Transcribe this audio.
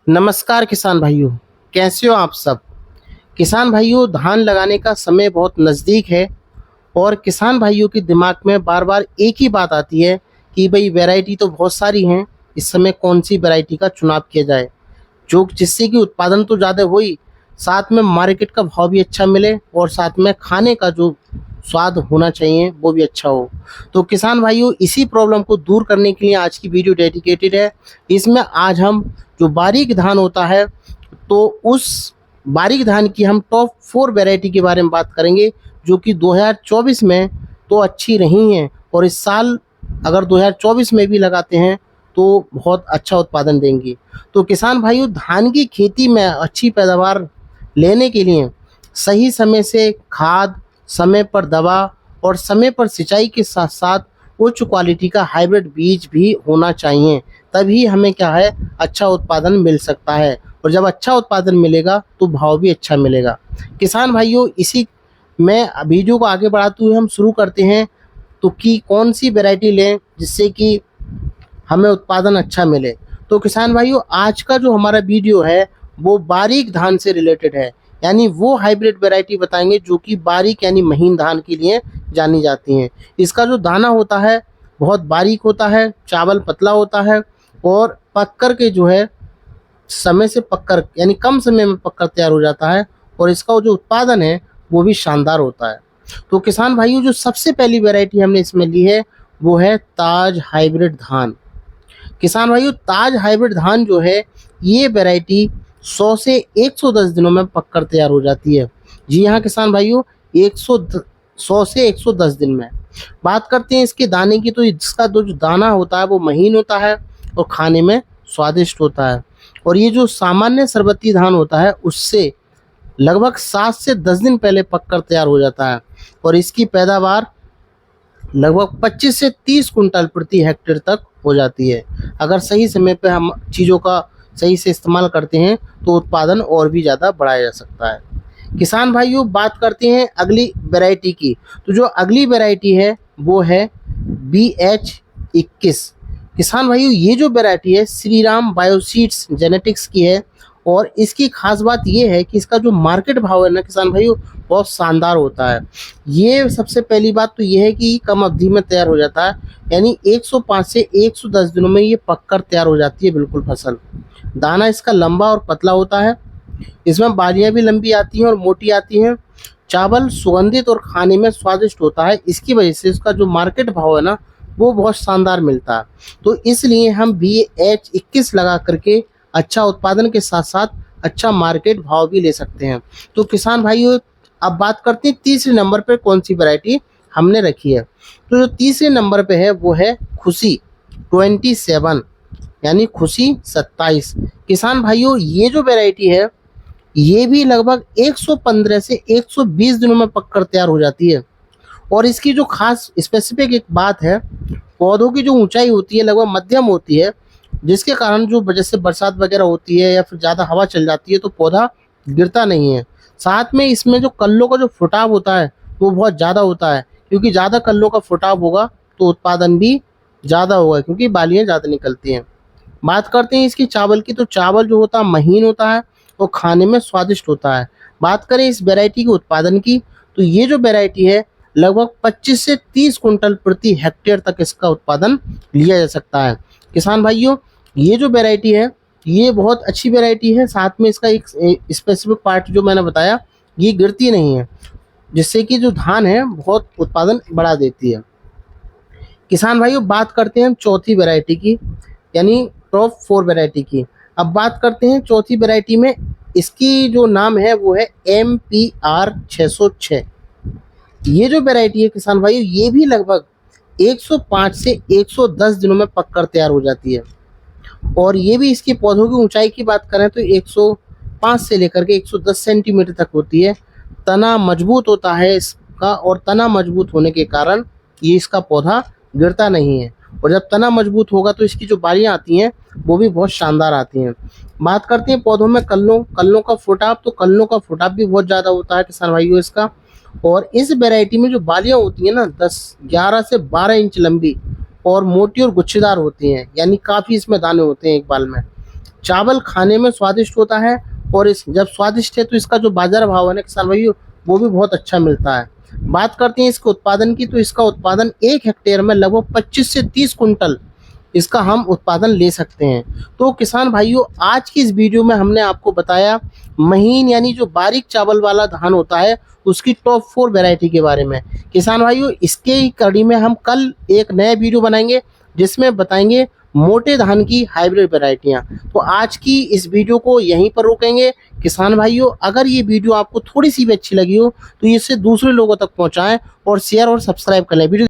नमस्कार किसान भाइयों, कैसे हो आप सब। किसान भाइयों, धान लगाने का समय बहुत नज़दीक है और किसान भाइयों के दिमाग में बार बार एक ही बात आती है कि भाई वैरायटी तो बहुत सारी हैं, इस समय कौन सी वैरायटी का चुनाव किया जाए जो जिससे कि उत्पादन तो ज़्यादा हो ही, साथ में मार्केट का भाव भी अच्छा मिले और साथ में खाने का जो स्वाद होना चाहिए वो भी अच्छा हो। तो किसान भाइयों, इसी प्रॉब्लम को दूर करने के लिए आज की वीडियो डेडिकेटेड है। इसमें आज हम जो बारीक धान होता है, तो उस बारीक धान की हम टॉप 4 वैरायटी के बारे में बात करेंगे जो कि 2024 में तो अच्छी रही हैं और इस साल अगर 2024 में भी लगाते हैं तो बहुत अच्छा उत्पादन देंगी। तो किसान भाइयों, धान की खेती में अच्छी पैदावार लेने के लिए सही समय से खाद, समय पर दवा और समय पर सिंचाई के साथ साथ उच्च क्वालिटी का हाइब्रिड बीज भी होना चाहिए। तभी हमें क्या है, अच्छा उत्पादन मिल सकता है और जब अच्छा उत्पादन मिलेगा तो भाव भी अच्छा मिलेगा। किसान भाइयों, इसी में वीडियो को आगे बढ़ाते हुए हम शुरू करते हैं तो कि कौन सी वैरायटी लें जिससे कि हमें उत्पादन अच्छा मिले। तो किसान भाइयों, आज का जो हमारा वीडियो है वो बारीक धान से रिलेटेड है, यानी वो हाइब्रिड वैरायटी बताएंगे जो कि बारीक यानी महीन धान के लिए जानी जाती हैं। इसका जो दाना होता है बहुत बारीक होता है, चावल पतला होता है और पककर के जो है समय से पककर यानी कम समय में पककर तैयार हो जाता है और इसका जो उत्पादन है वो भी शानदार होता है। तो किसान भाइयों, जो सबसे पहली वैरायटी हमने इसमें ली है वो है ताज हाइब्रिड धान। किसान भाइयों, ताज हाइब्रिड धान जो है ये वैरायटी 100 से 110 दिनों में पककर तैयार हो जाती है। जी हाँ किसान भाइयों, 100 से 110 दिन में। बात करते हैं इसके दाने की, तो इसका जो दाना होता है वो महीन होता है और खाने में स्वादिष्ट होता है और ये जो सामान्य शरबती धान होता है उससे लगभग 7 से 10 दिन पहले पककर तैयार हो जाता है और इसकी पैदावार लगभग 25 से 30 कुंटल प्रति हेक्टेयर तक हो जाती है। अगर सही समय पे हम चीज़ों का सही से इस्तेमाल करते हैं तो उत्पादन और भी ज़्यादा बढ़ाया जा सकता है। किसान भाइयों, बात करते हैं अगली वैरायटी की। तो जो अगली वैरायटी है वो है BH21। किसान भाइयों, ये जो वैरायटी है श्रीराम बायोसीड्स जेनेटिक्स की है और इसकी खास बात ये है कि इसका जो मार्केट भाव है ना किसान भाइयों, बहुत शानदार होता है। ये सबसे पहली बात तो ये है कि कम अवधि में तैयार हो जाता है, यानी 105 से 110 दिनों में ये पककर तैयार हो जाती है बिल्कुल फसल। दाना इसका लंबा और पतला होता है, इसमें बालियां भी लंबी आती हैं और मोटी आती हैं। चावल सुगंधित और खाने में स्वादिष्ट होता है, इसकी वजह से इसका जो मार्केट भाव है ना वो बहुत शानदार मिलता है। तो इसलिए हम BH21 लगा करके अच्छा उत्पादन के साथ साथ अच्छा मार्केट भाव भी ले सकते हैं। तो किसान भाइयों, अब बात करते हैं तीसरे नंबर पर कौन सी वैरायटी हमने रखी है। तो जो तीसरे नंबर पे है वो है खुशी 27 यानी खुशी 27। किसान भाइयों, ये जो वैरायटी है ये भी लगभग 115 से 120 दिनों में पककर तैयार हो जाती है और इसकी जो खास स्पेसिफिक एक बात है, पौधों की जो ऊंचाई होती है लगभग मध्यम होती है, जिसके कारण जो वजह से बरसात वगैरह होती है या फिर ज़्यादा हवा चल जाती है तो पौधा गिरता नहीं है। साथ में इसमें जो कल्लों का जो फुटाव होता है वो बहुत ज़्यादा होता है, क्योंकि ज़्यादा कल्लों का फुटाव होगा तो उत्पादन भी ज़्यादा होगा क्योंकि बालियाँ ज़्यादा निकलती हैं। बात करते हैं इसकी चावल की, तो चावल जो होता है महीन होता है और खाने में स्वादिष्ट होता है। बात करें इस वैरायटी के उत्पादन की, तो ये जो वैरायटी है लगभग 25 से 30 कुंटल प्रति हेक्टेयर तक इसका उत्पादन लिया जा सकता है। किसान भाइयों, ये जो वैरायटी है ये बहुत अच्छी वैरायटी है। साथ में इसका एक स्पेसिफिक पार्ट जो मैंने बताया, ये गिरती नहीं है, जिससे कि जो धान है बहुत उत्पादन बढ़ा देती है। किसान भाइयों, बात करते हैं हम चौथी वैरायटी की, यानी टॉप 4 वैरायटी की। अब बात करते हैं चौथी वैरायटी में, इसकी जो नाम है वो है MPR 606। ये जो वैरायटी है किसान भाइयों, ये भी लगभग 105 से 110 दिनों में पककर तैयार हो जाती है और ये भी इसके पौधों की ऊंचाई की बात करें तो 105 से लेकर के 110 सेंटीमीटर तक होती है। तना मजबूत होता है इसका और तना मजबूत होने के कारण ये इसका पौधा गिरता नहीं है और जब तना मजबूत होगा तो इसकी जो बालियाँ आती हैं वो भी बहुत शानदार आती हैं। बात करते हैं पौधों में कल्लों का फुटाव, तो कल्लों का फुटाव भी बहुत ज़्यादा होता है किसान भाइयों इसका। और इस वैरायटी में जो बालियाँ होती हैं ना 11 से 12 इंच लंबी और मोटी और गुच्छेदार होती हैं, यानी काफ़ी इसमें दाने होते हैं एक बाल में। चावल खाने में स्वादिष्ट होता है और इस जब स्वादिष्ट है तो इसका जो बाजार भाव है ना किसान भाइयों, वो भी बहुत अच्छा मिलता है। बात करते हैं इसके उत्पादन की, तो इसका उत्पादन 1 हेक्टेयर में लगभग 25 से 30 कुंटल इसका हम उत्पादन ले सकते हैं। तो किसान भाइयों, आज की इस वीडियो में हमने आपको बताया महीन यानी जो बारीक चावल वाला धान होता है उसकी टॉप 4 वैरायटी के बारे में। किसान भाइयों, इसके ही कड़ी में हम कल एक नया वीडियो बनाएंगे जिसमें बताएंगे मोटे धान की हाइब्रिड वैरायटियां। तो आज की इस वीडियो को यहीं पर रोकेंगे। किसान भाइयों, अगर ये वीडियो आपको थोड़ी सी भी अच्छी लगी हो तो इसे दूसरे लोगों तक पहुंचाएं और शेयर और सब्सक्राइब कर लें वीडियो।